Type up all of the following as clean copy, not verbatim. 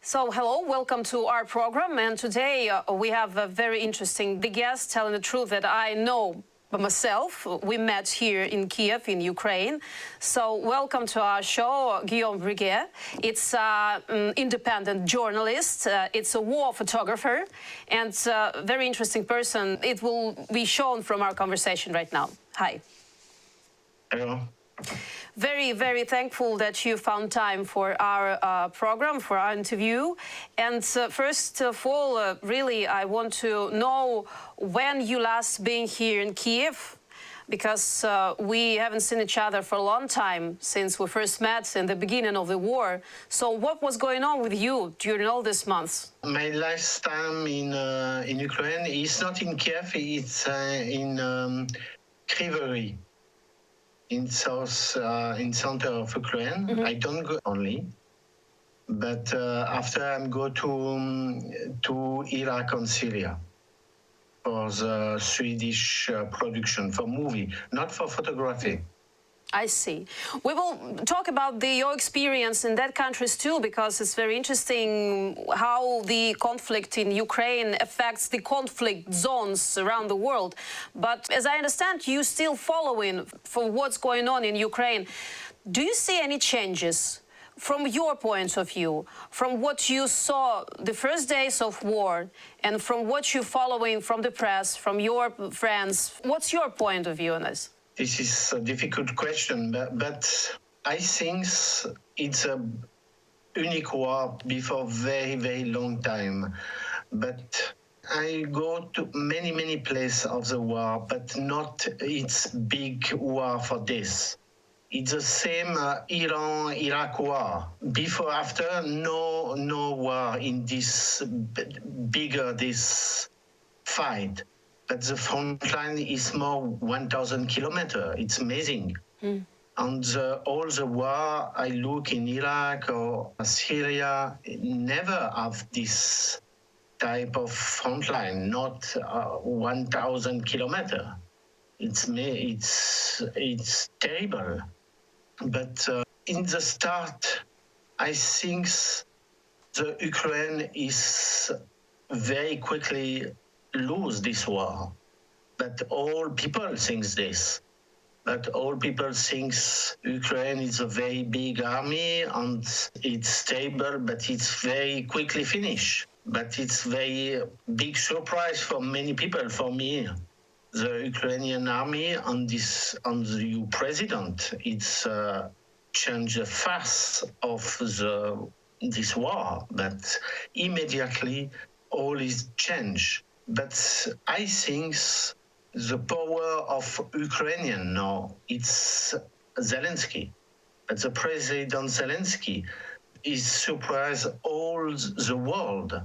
So, hello, welcome to our program. And today we have a very interesting guest, telling the truth that I know myself. We met here in Kyiv, in Ukraine. So, welcome to our show, Guillame Briquet. It's an independent journalist. It's a war photographer and a very interesting person. It will be shown from our conversation right now. Hi. Hello. Very, very thankful that you found time for our program, for our interview. And first of all, really, I want to know when you last been here in Kyiv, because we haven't seen each other for a long time since we first met in the beginning of the war. So what was going on with you during all these months? My last time in Ukraine is not in Kyiv, it's in Kryvyi. In center of Ukraine. I don't go only, but after I go to Iraq and Syria for the Swedish production, for movie, not for photography. I see. We will talk about your experience in that countries too, because it's very interesting how the conflict in Ukraine affects the conflict zones around the world. But as I understand, you still following for what's going on in Ukraine. Do you see any changes from your point of view, from what you saw the first days of war and from what you're following from the press, from your friends? What's your point of view on this? This is a difficult question, but I think it's a unique war before very, very long time. But I go to many places of the war, but not its big war for this. It's the same Iran-Iraq war. Before, after, no war in this this fight. But the front line is more 1,000 kilometers. It's amazing. And all the war I look in Iraq or Syria never have this type of front line, not 1,000 kilometers. It's terrible. But in the start, I think the Ukraine is very quickly lose this war. But all people think this. But all people think Ukraine is a very big army and it's stable, but it's very quickly finished. But it's very big surprise for many people, for me. The Ukrainian army and the new president, it's changed the face of this war. But immediately all is changed. But I think the power of Ukrainian now, it's Zelensky. But the President Zelensky is surprised all the world.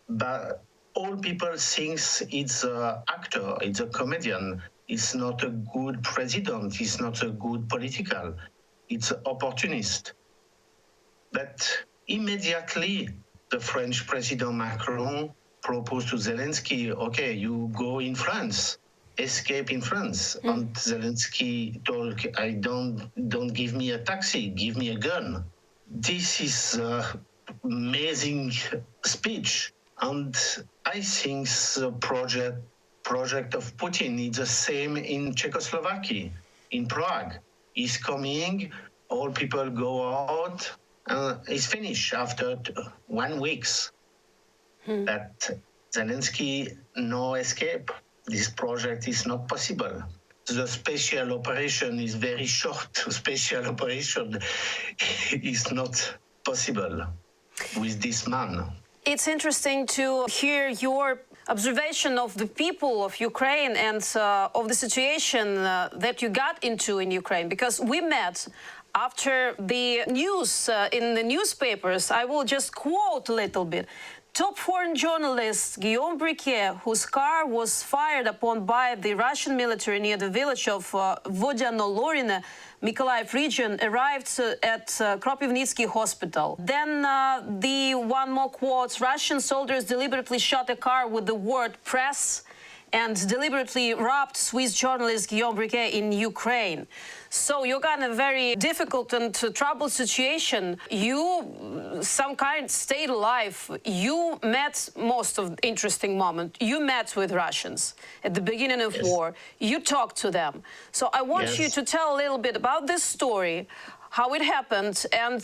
But all people think it's an actor, it's a comedian. It's not a good president, it's not a good political. It's an opportunist. But immediately, the French President Macron proposed to Zelensky, okay, you go in France, escape in France. And Zelensky told, I don't give me a taxi, give me a gun. This is an amazing speech. And I think the project of Putin is the same in Czechoslovakia, in Prague. He's coming, all people go out, and it's finished after 1 week. But Zelensky, no escape. This project is not possible. The special operation is very short. Special operation is not possible with this man. It's interesting to hear your observation of the people of Ukraine and of the situation that you got into in Ukraine, because we met after the news in the newspapers. I will just quote a little bit. Top foreign journalist Guillame Briquet, whose car was fired upon by the Russian military near the village of Vodyanolorine, Mykolaiv region, arrived at Kropivnitsky hospital. Then the one more quote, Russian soldiers deliberately shot a car with the word press and deliberately robbed Swiss journalist Guillame Briquet in Ukraine. So you're in a very difficult and troubled situation. You, some kind, stayed alive. You met most of the interesting moment. You met with Russians at the beginning of war. You talked to them. So I want you to tell a little bit about this story, how it happened, and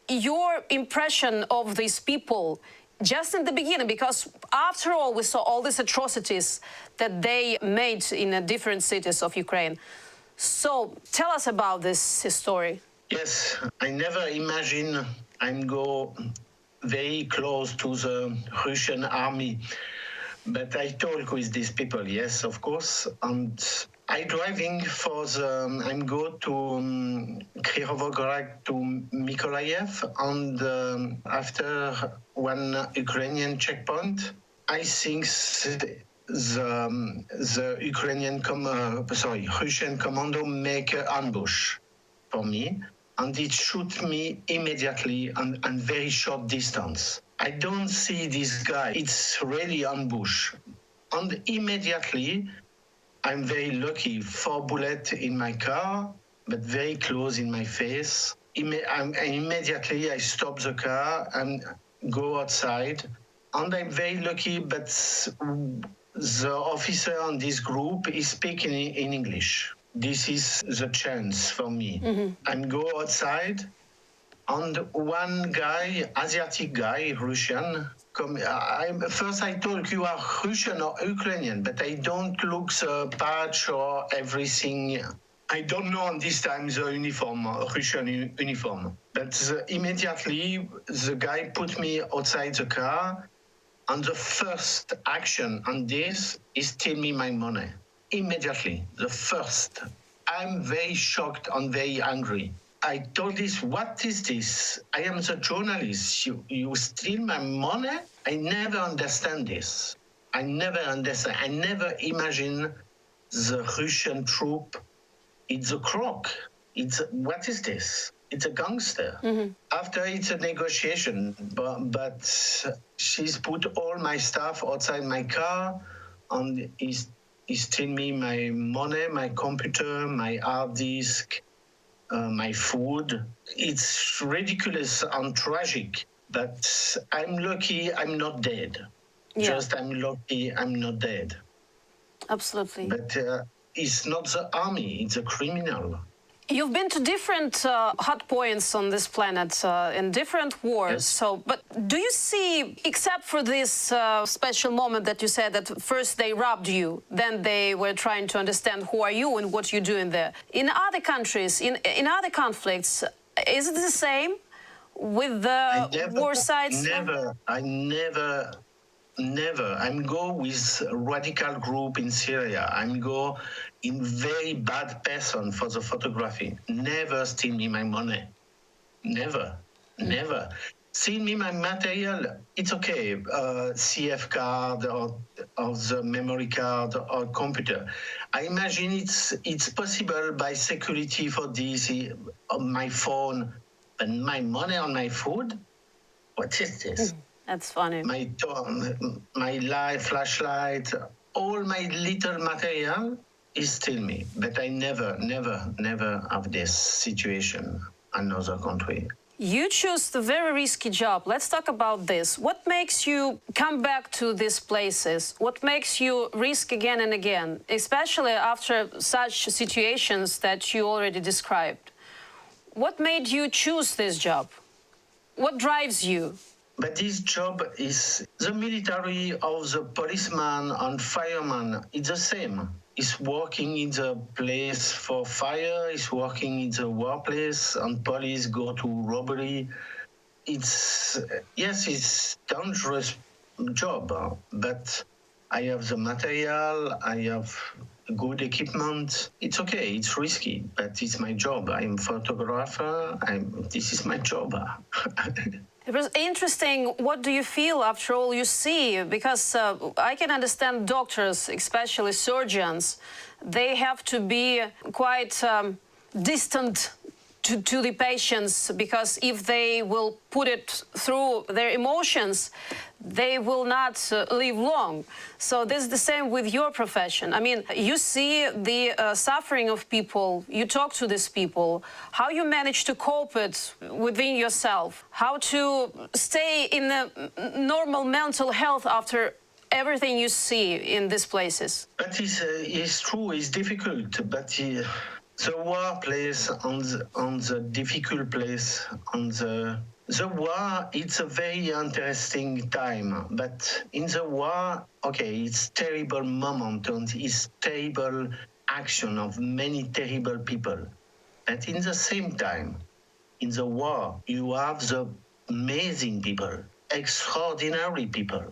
your impression of these people just in the beginning, because after all, we saw all these atrocities that they made in different cities of Ukraine. So tell us about this story. Yes, I never imagined I'm go very close to the Russian army, but I talk with these people, yes, of course, and I driving for the, I'm go to Kyiv to Mykolaiv, and after one Ukrainian checkpoint, I think the Ukrainian, Russian commando make an ambush for me, and it shoot me immediately and very short distance. I don't see this guy. It's really ambush, and immediately I'm very lucky. 4 bullets in my car, but very close in my face. Immediately I stop the car and go outside, and I'm very lucky. But the officer on this group is speaking in English. This is the chance for me. I go outside, and one guy, Asiatic guy, Russian, first I told you are Russian or Ukrainian, but I don't look the patch or everything. I don't know on this time the uniform, Russian uniform. But immediately the guy put me outside the car, and the first action on this is steal me my money. Immediately, the first. I'm very shocked and very angry. I told this, what is this? I am the journalist. You steal my money? I never understand this. I never understand. I never imagine the Russian troop. It's a crook. What is this? It's a gangster. After it's a negotiation, but she's put all my stuff outside my car, and he's steal me my money, my computer, my hard disk, my food. It's ridiculous and tragic, but I'm lucky I'm not dead. Just I'm lucky I'm not dead. Absolutely. But it's not the army, it's a criminal. You've been to different hot points on this planet in different wars. So, but do you see, except for this special moment that you said that first they robbed you, then they were trying to understand who are you and what you're doing there. In other countries, in other conflicts, is it the same with the war sides? Never. I'm go with radical group in Syria. I'm go in very bad person for the photography. Never steal me my money. Never. Steal me my material. It's okay. CF card or the memory card or computer. I imagine it's possible by security for this on my phone, but my money on my food. What is this? That's funny. My light, flashlight, all my little material is still me. But I never have this situation in another country. You choose the very risky job. Let's talk about this. What makes you come back to these places? What makes you risk again and again, especially after such situations that you already described? What made you choose this job? What drives you? But this job is the military of the policeman and fireman. It's the same. It's working in the place for fire. It's working in the workplace, and police go to robbery. It's dangerous job, but I have the material. I have good equipment. It's okay. It's risky, but it's my job. I'm a photographer. This is my job. It was interesting. What do you feel after all you see? Because I can understand doctors, especially surgeons, they have to be quite distant to the patients, because if they will put it through their emotions, they will not live long. So this is the same with your profession. I mean, you see the suffering of people, you talk to these people, how you manage to cope it within yourself, how to stay in a normal mental health after everything you see in these places. That is true, it's difficult, but the war plays on the difficult place, on the war. It's a very interesting time, but in the war, okay, it's terrible moment and it's terrible action of many terrible people. But in the same time, in the war, you have the amazing people, extraordinary people.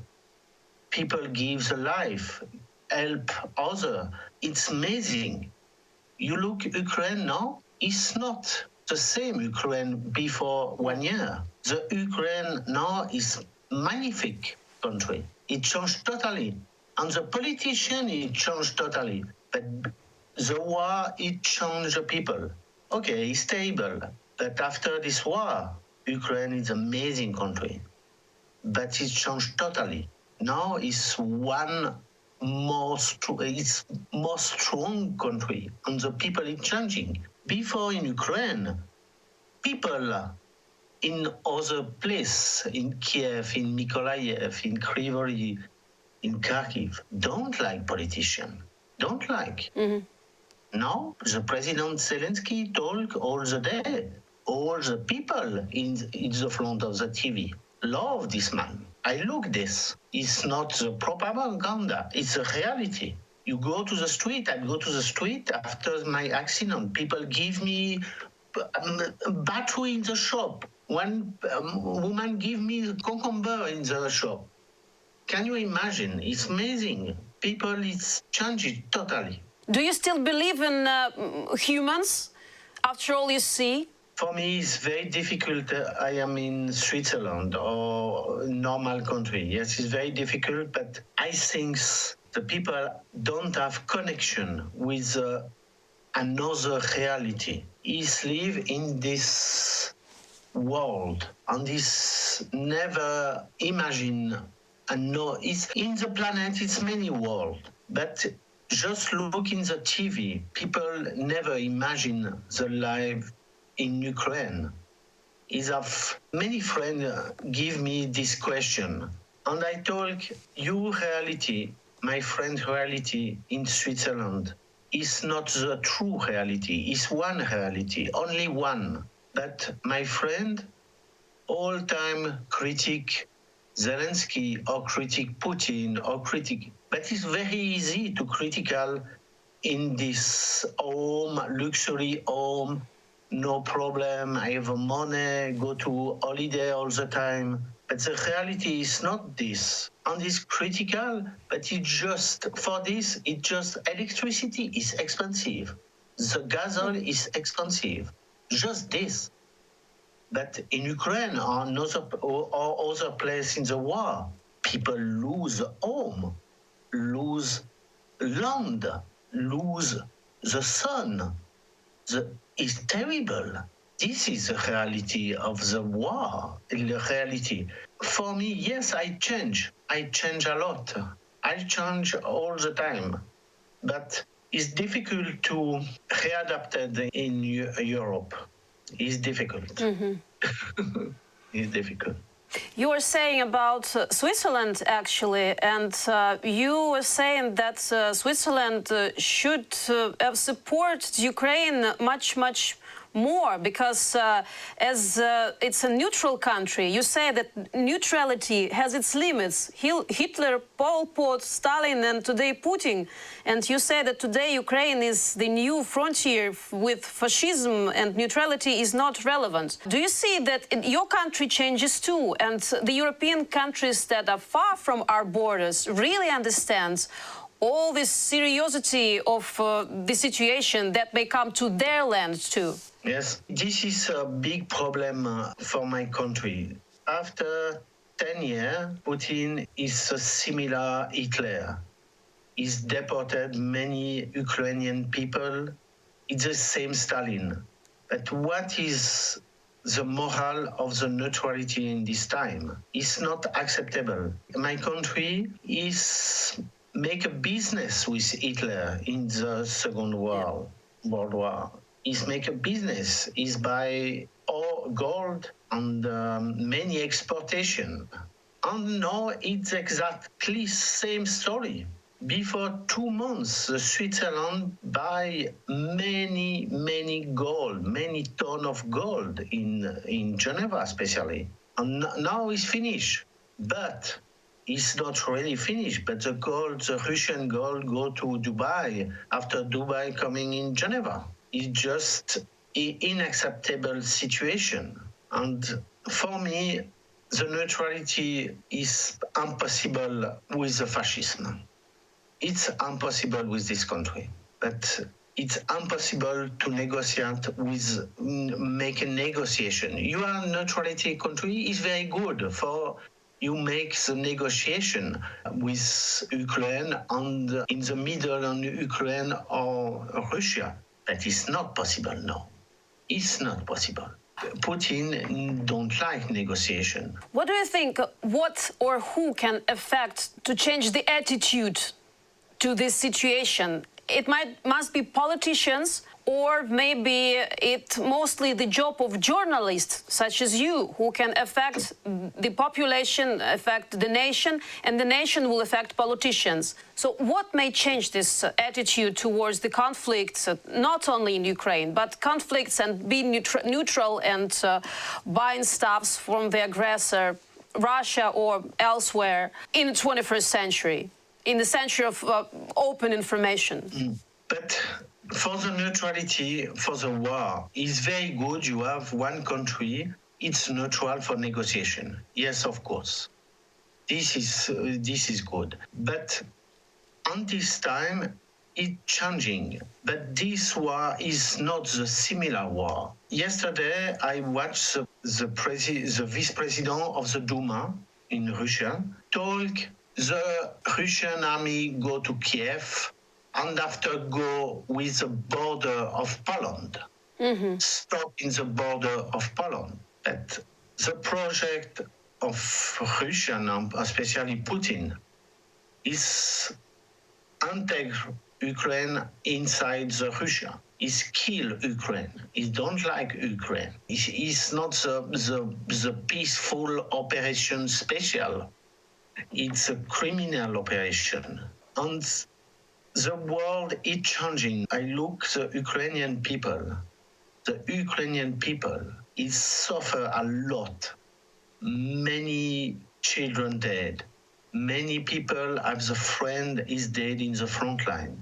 People give the life, help others. It's amazing. You look Ukraine now, it's not the same Ukraine before 1 year. The Ukraine now is magnific country. It changed totally. And the politician, it changed totally. But the war, it changed the people. Okay, it's stable. But after this war, Ukraine is an amazing country. But it changed totally. Now it's it's most strong country, and the people is changing. Before in Ukraine, people in other place, in Kyiv, in Mykolaiv, in Kryvyi, in Kharkiv, don't like politicians. Don't like. Now the President Zelensky talk all the day. All the people in the front of the TV love this man. I look this. It's not the propaganda. It's a reality. You go to the street. I go to the street after my accident. People give me battery in the shop. One woman give me a cucumber in the shop. Can you imagine? It's amazing. People, it's changed totally. Do you still believe in humans after all you see? For me, it's very difficult. I am in Switzerland or normal country. Yes, it's very difficult, but I think the people don't have connection with another reality. Is live in this world, and this never imagine and know. It's in the planet. It's many world, but just look in the TV. People never imagine the life in Ukraine. Is of many friends give me this question, and I told your reality, my friend reality in Switzerland, is not the true reality. It's one reality, only one. But my friend, all time critic Zelensky or critic Putin or critic, but it's very easy to critical in this home, luxury home. No problem, I have money, go to holiday all the time. But the reality is not this. And it's critical, but it just, for this, it just, electricity is expensive. The gasoil is expensive. Just this. But in Ukraine or other place in the war, people lose home, lose land, lose the sun. It's terrible. This is the reality of the war, the reality. For me, yes, I change. I change a lot. I change all the time. But it's difficult to readapt it in Europe. It's difficult. It's difficult. You were saying about Switzerland, actually, and you were saying that Switzerland should have supported Ukraine much more, because as it's a neutral country, you say that neutrality has its limits. Hitler, Pol Pot, Stalin, and today Putin. And you say that today Ukraine is the new frontier with fascism, and neutrality is not relevant. Do you see that your country changes too, and the European countries that are far from our borders really understand all this seriousity of the situation that may come to their land too? Yes, this is a big problem for my country. After 10 years, Putin is a similar Hitler. He's deported many Ukrainian people. It's the same Stalin. But what is the moral of the neutrality in this time. It's not acceptable. My country is make a business with Hitler in the Second World War. Is make a business, is buy all gold and many exportation. And now it's exactly same story. Before 2 months, Switzerland buy many gold, many ton of gold in Geneva especially. And now it's finished. But it's not really finished, but the gold, the Russian gold go to Dubai after Dubai coming in Geneva. It's just an unacceptable situation. And for me, the neutrality is impossible with the fascism. It's impossible with this country, but it's impossible to negotiate with, make a negotiation. You are a neutrality country, is very good for you make the negotiation with Ukraine and in the middle on Ukraine or Russia. That is not possible now. It's not possible. Putin don't like negotiation. What do you think, what or who can affect to change the attitude to this situation? It must be politicians, or maybe it's mostly the job of journalists such as you, who can affect the population, affect the nation, and the nation will affect politicians. So what may change this attitude towards the conflicts, not only in Ukraine, but conflicts and being neutral and buying stuffs from the aggressor, Russia or elsewhere, in the 21st century? In the century of open information. But for the neutrality, for the war, it's very good you have one country, it's neutral for negotiation. Yes, of course. This is good. But on this time, it's changing. But this war is not the similar war. Yesterday, I watched the vice president of the Duma in Russia talk. The Russian army go to Kyiv and after go with the border of Poland. Stop in the border of Poland. But the project of Russian, especially Putin, is enter Ukraine inside the Russia. Is kill Ukraine. He don't like Ukraine. It's not the peaceful operation special. It's a criminal operation. And the world is changing. I look the Ukrainian people. The Ukrainian people is suffer a lot. Many children dead. Many people have the friend is dead in the front line.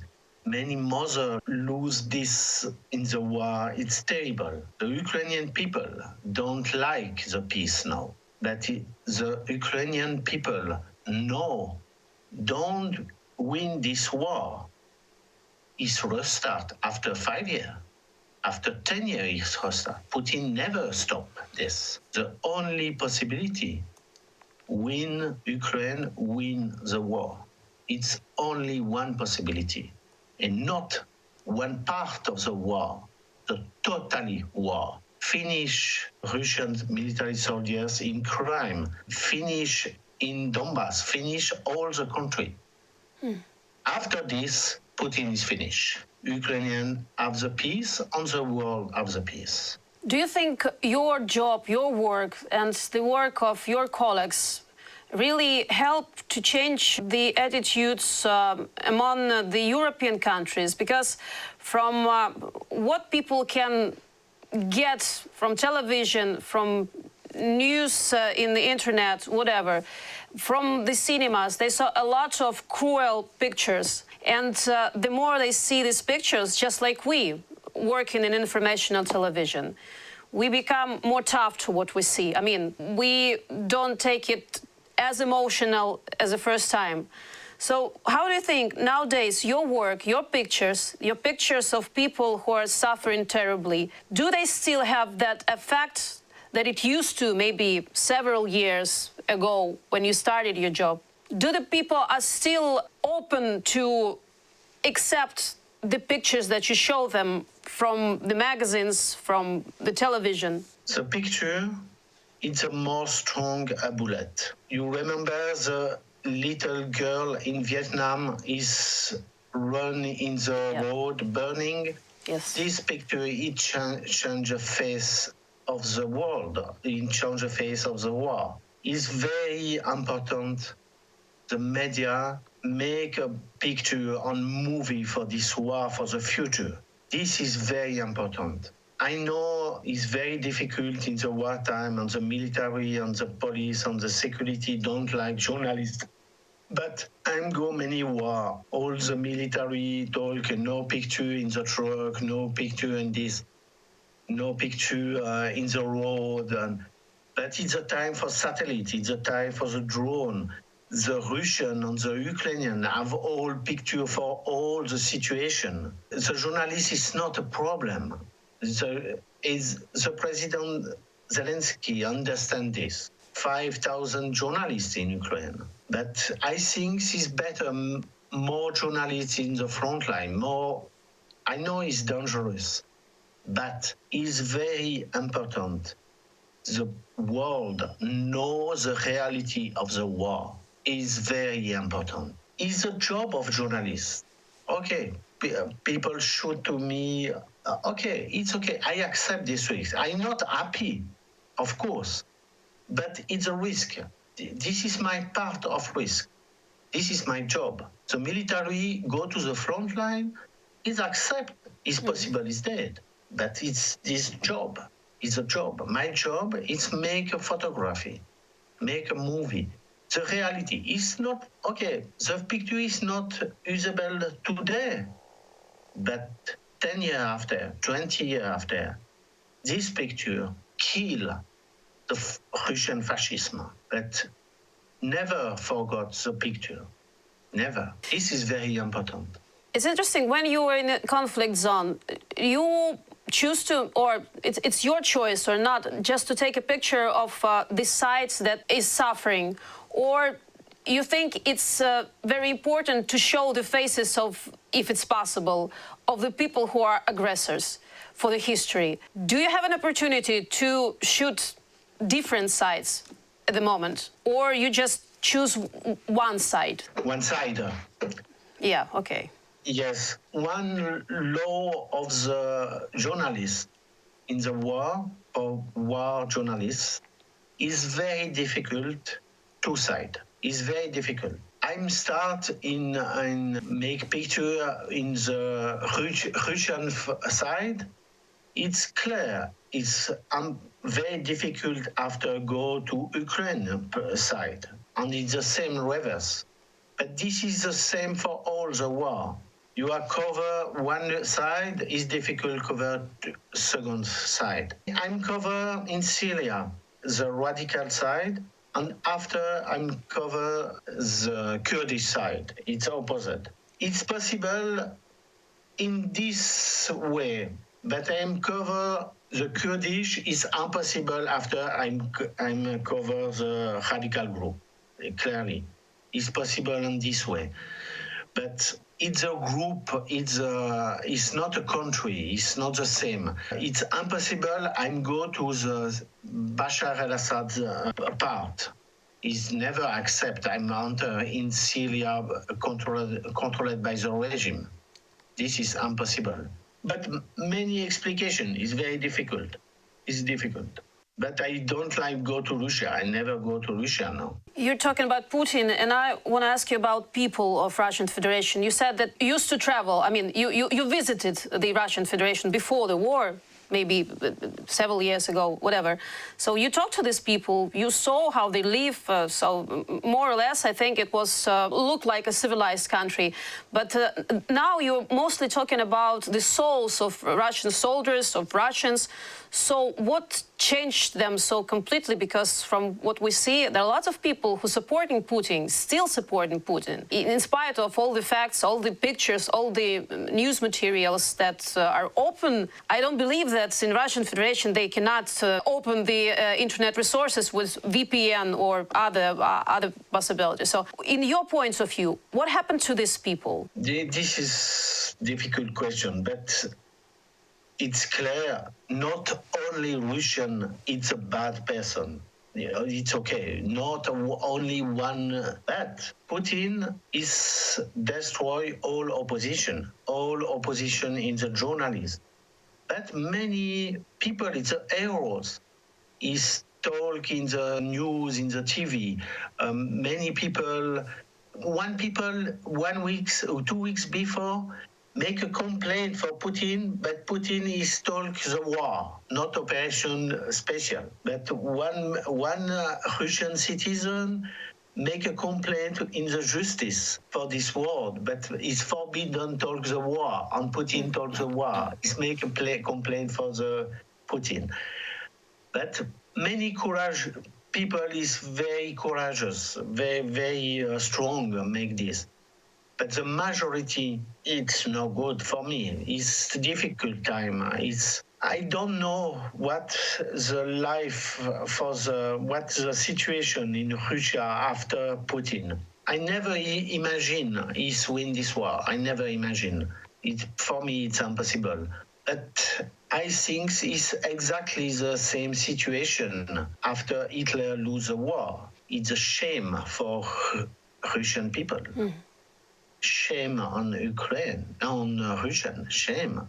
Many mothers lose this in the war. It's terrible. The Ukrainian people don't like the peace now. That the Ukrainian people don't win this war. It's restart after 5 years. After 10 years, it's restart. Putin never stopped this. The only possibility, win Ukraine, win the war. It's only one possibility, and not one part of the war, the totally war. Finish Russian military soldiers in crime, finish in Donbass, finish all the country. After this, Putin is finished. Ukrainians have the peace, and the world have the peace. Do you think your job, your work, and the work of your colleagues really help to change the attitudes among the European countries? Because from what people can get from television, from news in the internet, whatever, from the cinemas, they saw a lot of cruel pictures. And the more they see these pictures, just like we, working in informational television, we become more tough to what we see. I mean, we don't take it as emotional as the first time. So how do you think nowadays your work, your pictures of people who are suffering terribly, do they still have that effect that it used to maybe several years ago when you started your job? Do the people are still open to accept the pictures that you show them from the magazines, from the television? The picture, it's a more strong bullet. You remember the little girl in Vietnam is run in the road burning? Yes. This picture, it change the face of the world, it change the face of the war. It's very important. The media make a picture on movie for this war, for the future. This is very important. I know it's very difficult in the wartime, and the military, and the police, and the security don't like journalists. But I'm go many war. All the military talk, no picture in the truck, no picture in this, no picture in the road. But it's a time for satellite, it's a time for the drone. The Russian and the Ukrainian have all picture for all the situation. The journalist is not a problem. The President Zelensky understand this. 5,000 journalists in Ukraine. But I think it's better more journalists in the front line. More, I know it's dangerous, but it's very important. The world knows the reality of the war. Is very important. It's a job of journalists. Okay, people shoot to me. Okay, it's okay. I accept this risk. I'm not happy, of course, but it's a risk. This is my part of risk. This is my job. The military go to the front line. It's accept. It's possible. It's dead, but it's this job. It's a job. My job is make a photography, make a movie. The reality is not, okay, the picture is not usable today, but 10 years after, 20 years after, this picture kill the Russian fascism, but never forgot the picture, never. This is very important. It's interesting, when you were in a conflict zone, you choose to, or it's your choice or not, just to take a picture of the side that is suffering, or you think it's very important to show the faces of, if it's possible, of the people who are aggressors for the history? Do you have an opportunity to shoot different sides at the moment, or you just choose one side? One side. Yeah, okay. Yes, one law of the journalists in the war, or war journalists, is very difficult. Two sides is very difficult. I'm start in make picture in the Russian side. It's clear. It's very difficult after go to Ukraine side, and it's the same reverse. But this is the same for all the war. You are cover one side, is difficult cover second side. I'm cover in Syria, the radical side, and after I'm cover the Kurdish side. It's opposite. It's possible in this way, but I'm cover the Kurdish is impossible after I'm cover the radical group. Clearly, it's possible in this way, but it's a group. It's not a country. It's not the same. It's impossible. I'm go to the Bashar al-Assad part. Is never accept. I'm enter in Syria controlled by the regime. This is impossible. But many explication is very difficult. It's difficult. But I don't like go to Russia. I never go to Russia now. You're talking about Putin, and I want to ask you about people of Russian Federation. You said that you used to travel. I mean, you visited the Russian Federation before the war, maybe several years ago, whatever. So you talked to these people, you saw how they live, so more or less I think it was looked like a civilized country. But now you're mostly talking about the souls of Russian soldiers, of Russians. So what changed them so completely? Because from what we see, there are lots of people who are supporting Putin, still supporting Putin, in spite of all the facts, all the pictures, all the news materials that are open. I don't believe that in Russian Federation they cannot open the internet resources with VPN or other possibilities. So in your point of view, what happened to these people? This is a difficult question, but it's clear not only Russian is a bad person. It's okay. Not only one bad. Putin is destroy all opposition in the journalists. But many people, it's heroes. Is talk in the news, in the TV. Many people, 1 week or 2 weeks before, make a complaint for Putin, but Putin is talk the war, not operation special. But one Russian citizen make a complaint in the justice for this war, but it's forbidden talk the war, and Putin talk the war. It's make a complaint for the Putin. But many people is very courageous, very strong make this. But the majority, it's no good for me. It's a difficult time. I don't know what the life what the situation in Russia after Putin. I never imagine he's win this war. I never imagine. For me, it's impossible. But I think it's exactly the same situation after Hitler lose the war. It's a shame for Russian people. Shame on Ukraine, on Russian, shame.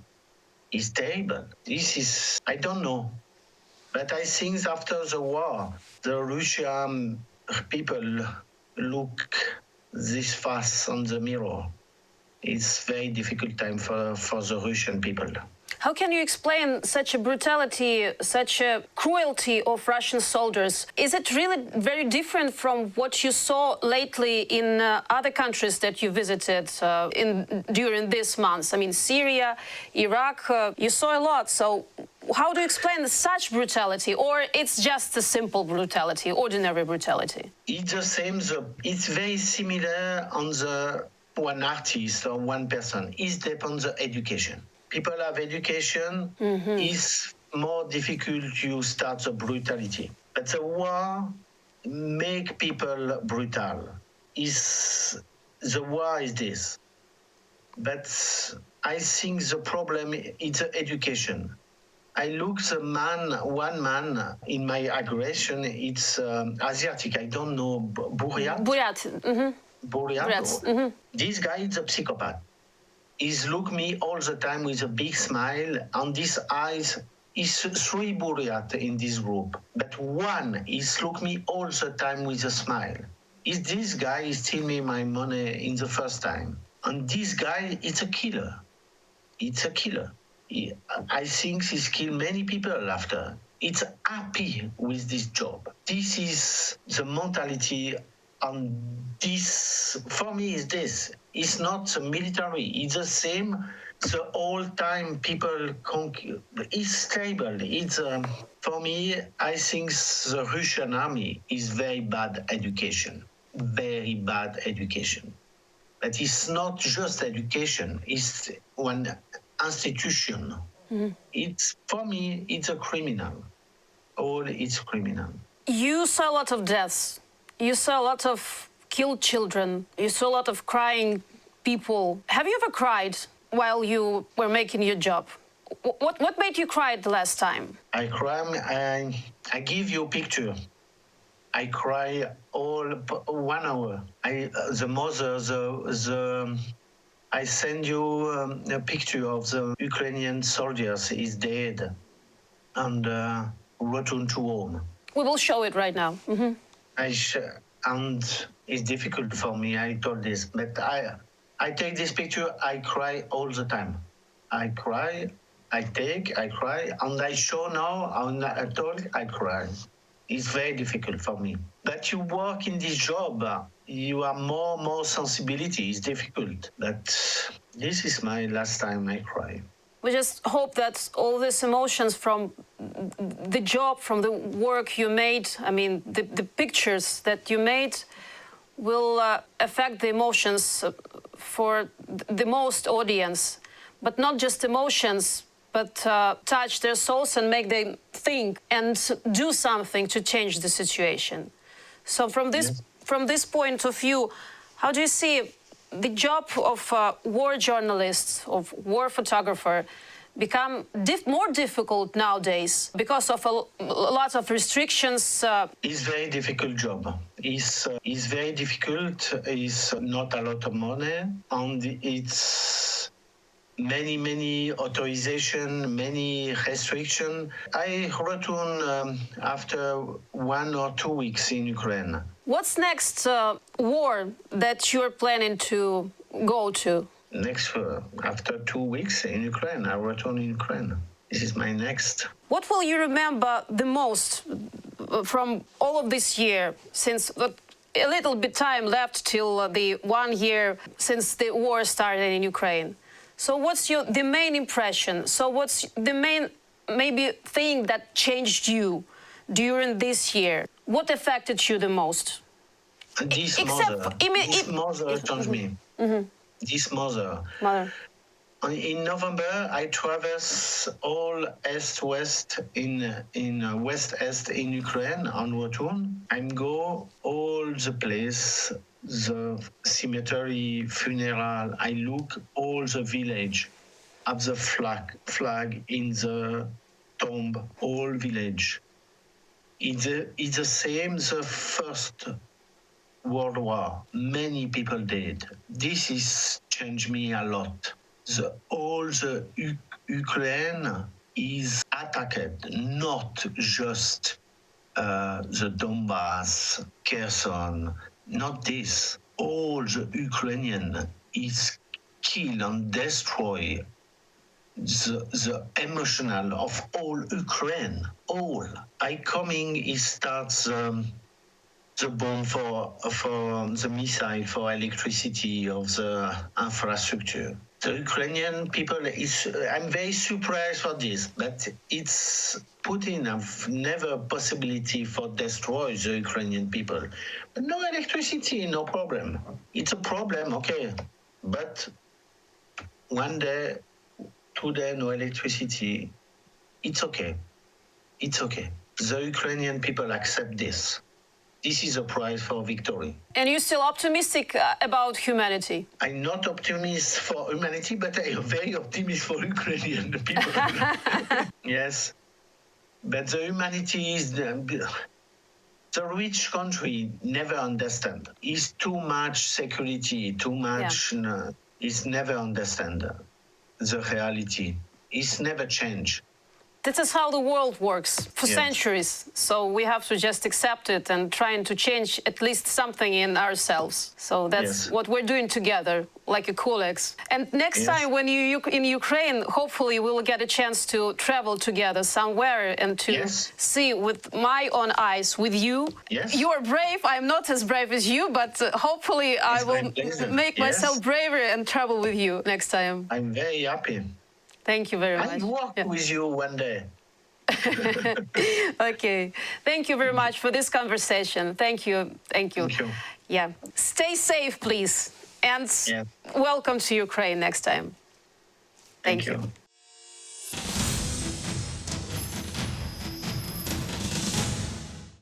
It's terrible. This is, I don't know. But I think after the war, the Russian people look this fast on the mirror. It's very difficult time for the Russian people. How can you explain such a brutality, such a cruelty of Russian soldiers? Is it really very different from what you saw lately in other countries that you visited during these months? I mean, Syria, Iraq, you saw a lot. So how do you explain such brutality? Or it's just a simple brutality, ordinary brutality? It's the same. It's very similar on the one artist or one person. It depends on the education. People have education, is more difficult to start the brutality. But the war make people brutal. The war is this. But I think the problem is the education. I look one man in my aggression, it's Asiatic, I don't know, Buryat? Buryat. Buryat. This guy is a psychopath. He's look me all the time with a big smile, and these eyes is 3 Buryat in this group, but one is look me all the time with a smile. Is this guy is steal me my money in the first time, and this guy it's a killer. It's a killer. I think he's killed many people after. It's happy with this job. This is the mentality. And this, for me, is this. It's not military. It's the same. The whole time people it's stable. It's for me. I think the Russian army is very bad education. Very bad education. But it's not just education. It's one institution. It's for me. It's a criminal. All it's criminal. You saw a lot of deaths. You saw a lot of killed children. You saw a lot of crying people. Have you ever cried while you were making your job? What made you cry the last time? I cry. I give you a picture. I cry all 1 hour. The mother, I send you a picture of the Ukrainian soldiers is dead and return to home. We will show it right now. And it's difficult for me. I told this, but I take this picture. I cry all the time. I cry. I cry, and I show now. And I told I cry. It's very difficult for me. But you work in this job. You have more sensibility. It's difficult. But this is my last time I cry. We just hope that all these emotions from the job, from the work you made, I mean, the pictures that you made will affect the emotions for the most audience, but not just emotions, but touch their souls and make them think and do something to change the situation. So from this point of view, how do you see the job of war journalists, of war photographer, become more difficult nowadays because of lots of restrictions? It's very difficult job. It's very difficult. It's not a lot of money, and it's many authorization, many restriction. I return after 1 or 2 weeks in Ukraine. What's next war that you're planning to go to? Next, after 2 weeks in Ukraine, I return in Ukraine. This is my next. What will you remember the most from all of this year, since a little bit time left till the 1 year since the war started in Ukraine? So what's the main impression? So what's the main maybe thing that changed you during this year? What affected you the most? This mother changed me. Mm-hmm. This mother. In November, I traverse all East-West in West-Est in Ukraine on return. I go all the place, the cemetery, funeral. I look all the village, at the flag in the tomb, all village. It's the same the First World War. Many people died. This is changed me a lot. All the Ukraine is attacked, not just the Donbass, Kherson, not this. All the Ukrainian is kill and destroy the emotional of all Ukraine. All. I coming, it starts the bomb for the missile, for electricity, of the infrastructure. The Ukrainian people I'm very surprised for this, but it's Putin have never possibility for destroy the Ukrainian people. But no electricity, no problem. It's a problem, okay. But one day, 2 days, no electricity, it's okay. It's okay. The Ukrainian people accept this. This is a prize for victory. And you're still optimistic about humanity? I'm not optimist for humanity, but I'm very optimist for Ukrainian people. Yes. But the humanity is the rich country never understand. It's too much security, too much. It's never understand the reality. It's never change. This is how the world works for centuries. So we have to just accept it and trying to change at least something in ourselves. So that's what we're doing together, like a colleagues. And next time when you're in Ukraine, hopefully we'll get a chance to travel together somewhere and to see with my own eyes with you. You're brave. I'm not as brave as you, but hopefully I will make myself braver and travel with you next time. I'm very happy. Thank you very much. I'll walk with you one day. Okay. Thank you very much for this conversation. Thank you. Thank you. Thank you. Yeah. Stay safe, please. And welcome to Ukraine next time. Thank you.